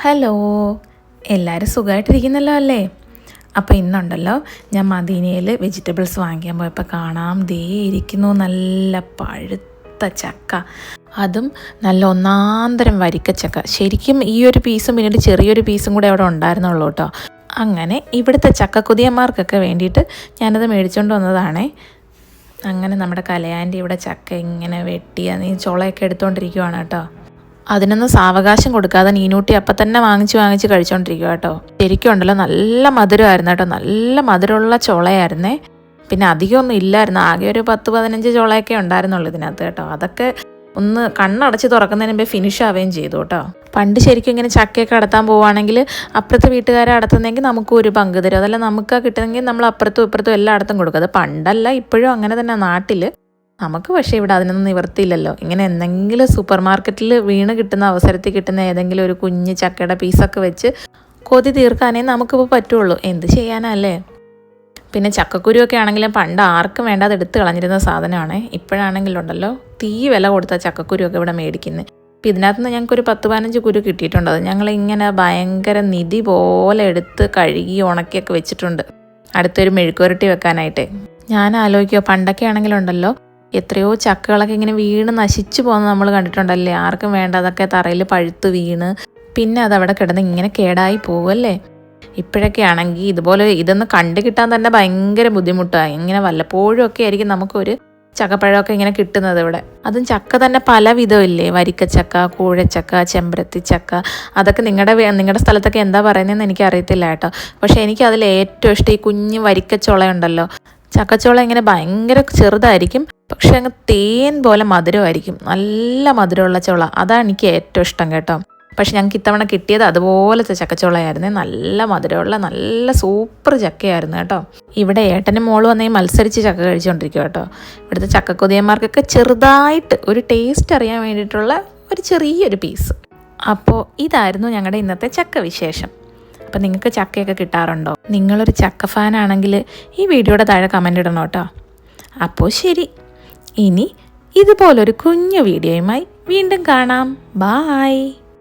Hello, എല്ലാവരും സുഖമായിട്ടിരിക്കുന്നല്ലോ അല്ലേ? അപ്പോൾ ഇന്നുണ്ടല്ലോ ഞാൻ മദീനയിൽ വെജിറ്റബിൾസ് വാങ്ങിക്കാൻ പോയപ്പോൾ കാണാം, ദേ ഇരിക്കുന്നു നല്ല പഴുത്ത ചക്ക. അതും നല്ല ഒന്നാന്തരം വരിക്കച്ചക്ക. ശരിക്കും ഈ ഒരു പീസും പിന്നീട് ചെറിയൊരു പീസും കൂടെ അവിടെ ഉണ്ടായിരുന്നുള്ളൂ കേട്ടോ. അങ്ങനെ ഇവിടുത്തെ ചക്കക്കുതിയന്മാർക്കൊക്കെ വേണ്ടിയിട്ട് ഞാനത് മേടിച്ചുകൊണ്ട് വന്നതാണേ. അങ്ങനെ നമ്മുടെ കലയാൻ്റെ ഇവിടെ ചക്ക ഇങ്ങനെ വെട്ടി നീ ചുളയൊക്കെ എടുത്തുകൊണ്ടിരിക്കുവാണ് കേട്ടോ. അതിനൊന്നും സാവകാശം കൊടുക്കാതെ നീനൂട്ടി അപ്പം തന്നെ വാങ്ങിച്ച് കഴിച്ചുകൊണ്ടിരിക്കുക കേട്ടോ. ശരിക്കും ഉണ്ടല്ലോ നല്ല മധുരമായിരുന്നു കേട്ടോ, നല്ല മധുരമുള്ള ചുളയായിരുന്നേ. പിന്നെ അധികമൊന്നും ഇല്ലായിരുന്നു, ആകെ ഒരു 10-15 ചുളയൊക്കെ ഉണ്ടായിരുന്നുള്ളൂ ഇതിനകത്ത് കേട്ടോ. അതൊക്കെ ഒന്ന് കണ്ണടച്ച് തുറക്കുന്നതിന് മുമ്പേ ഫിനിഷ് ആവുകയും ചെയ്തു കേട്ടോ. പണ്ട് ശരിക്കും ഇങ്ങനെ ചക്കയൊക്കെ അടത്താൻ പോവുകയാണെങ്കിൽ അപ്പുറത്തെ വീട്ടുകാരെ അടത്തുന്നെങ്കിൽ നമുക്കും ഒരു പങ്ക് തരും, അതല്ല നമുക്ക് കിട്ടുന്നെങ്കിൽ നമ്മൾ അപ്പുറത്തും ഇപ്പുറത്തും എല്ലായിടത്തും കൊടുക്കും. അത് പണ്ടല്ല, ഇപ്പോഴും അങ്ങനെ തന്നെ നാട്ടിൽ. നമുക്ക് പക്ഷേ ഇവിടെ അതിനൊന്നും നിവർത്തിയില്ലല്ലോ. ഇങ്ങനെ എന്തെങ്കിലും സൂപ്പർ മാർക്കറ്റിൽ വീണ് കിട്ടുന്ന അവസരത്തിൽ കിട്ടുന്ന ഏതെങ്കിലും ഒരു കുഞ്ഞ് ചക്കയുടെ പീസൊക്കെ വെച്ച് കൊതി തീർക്കാനേ നമുക്കിപ്പോൾ പറ്റുള്ളൂ. എന്ത് ചെയ്യാനല്ലേ. പിന്നെ ചക്കക്കുരുവൊക്കെ ആണെങ്കിലും പണ്ട് ആർക്കും വേണ്ടാതെ എടുത്ത് കളഞ്ഞിരുന്ന സാധനമാണ്. ഇപ്പോഴാണെങ്കിലുണ്ടല്ലോ തീ വില കൊടുത്ത ചക്കക്കുരുവൊക്കെ ഇവിടെ മേടിക്കുന്നത്. അപ്പോൾ ഇതിനകത്ത് നിന്ന് ഞങ്ങൾക്കൊരു 10-15 കുരു കിട്ടിയിട്ടുണ്ട്. അത് ഞങ്ങളിങ്ങനെ ഭയങ്കര നിധി പോലെ എടുത്ത് കഴുകി ഉണക്കിയൊക്കെ വെച്ചിട്ടുണ്ട്, അടുത്തൊരു മെഴുക്കുവരട്ടി വെക്കാനായിട്ട്. ഞാൻ ആലോചിക്കുക, പണ്ടൊക്കെ ആണെങ്കിലുണ്ടല്ലോ എത്രയോ ചക്കകളൊക്കെ ഇങ്ങനെ വീണ് നശിച്ചു പോകുന്നത് നമ്മൾ കണ്ടിട്ടുണ്ടല്ലേ. ആർക്കും വേണ്ട, അതൊക്കെ തറയിൽ പഴുത്ത് വീണ് പിന്നെ അതവിടെ കിടന്ന് ഇങ്ങനെ കേടായി പോകുമല്ലേ. ഇപ്പോഴൊക്കെ ആണെങ്കിൽ ഇതുപോലെ ഇതൊന്ന് കണ്ടു കിട്ടാൻ തന്നെ ഭയങ്കര ബുദ്ധിമുട്ടാണ്. ഇങ്ങനെ വല്ലപ്പോഴും ഒക്കെ ആയിരിക്കും നമുക്കൊരു ചക്കപ്പഴമൊക്കെ ഇങ്ങനെ കിട്ടുന്നത് ഇവിടെ. അതും ചക്ക തന്നെ പല വിധമില്ലേ, വരിക്കച്ചക്ക, കൂഴച്ചക്ക, ചെമ്പരത്തി ചക്ക. അതൊക്കെ നിങ്ങളുടെ സ്ഥലത്തൊക്കെ എന്താ പറയുന്നതെന്ന് എനിക്കറിയത്തില്ല കേട്ടോ. പക്ഷേ എനിക്ക് അതിൽ ഏറ്റവും ഇഷ്ടം ഈ കുഞ്ഞ് വരിക്കച്ചുളയുണ്ടല്ലോ. ചക്കച്ചുള ഇങ്ങനെ ഭയങ്കര ചെറുതായിരിക്കും, പക്ഷെ അങ്ങ് തേൻ പോലെ മധുരമായിരിക്കും. നല്ല മധുരമുള്ള ചുള, അതാണ് എനിക്ക് ഏറ്റവും ഇഷ്ടം കേട്ടോ. പക്ഷെ ഞങ്ങൾക്ക് ഇത്തവണ കിട്ടിയത് അതുപോലത്തെ ചക്കച്ചുളയായിരുന്നേ. നല്ല മധുരമുള്ള നല്ല സൂപ്പർ ചക്കയായിരുന്നു കേട്ടോ. ഇവിടെ ഏട്ടനും മോള് വന്നേ മത്സരിച്ച് ചക്ക കഴിച്ചുകൊണ്ടിരിക്കും കേട്ടോ. ഇവിടുത്തെ ചക്കക്കൊതിയന്മാർക്കൊക്കെ ചെറുതായിട്ട് ഒരു ടേസ്റ്റ് അറിയാൻ വേണ്ടിയിട്ടുള്ള ഒരു ചെറിയൊരു പീസ്. അപ്പോൾ ഇതായിരുന്നു ഞങ്ങളുടെ ഇന്നത്തെ ചക്ക വിശേഷം. അപ്പം നിങ്ങൾക്ക് ചക്കയൊക്കെ കിട്ടാറുണ്ടോ? നിങ്ങളൊരു ചക്ക ഫാനാണെങ്കിൽ ഈ വീഡിയോയുടെ താഴെ കമൻ്റ് ഇടണം കേട്ടോ. അപ്പോൾ ശരി, ഇനി ഇതുപോലൊരു കുഞ്ഞു വീഡിയോയുമായി വീണ്ടും കാണാം. ബായ്.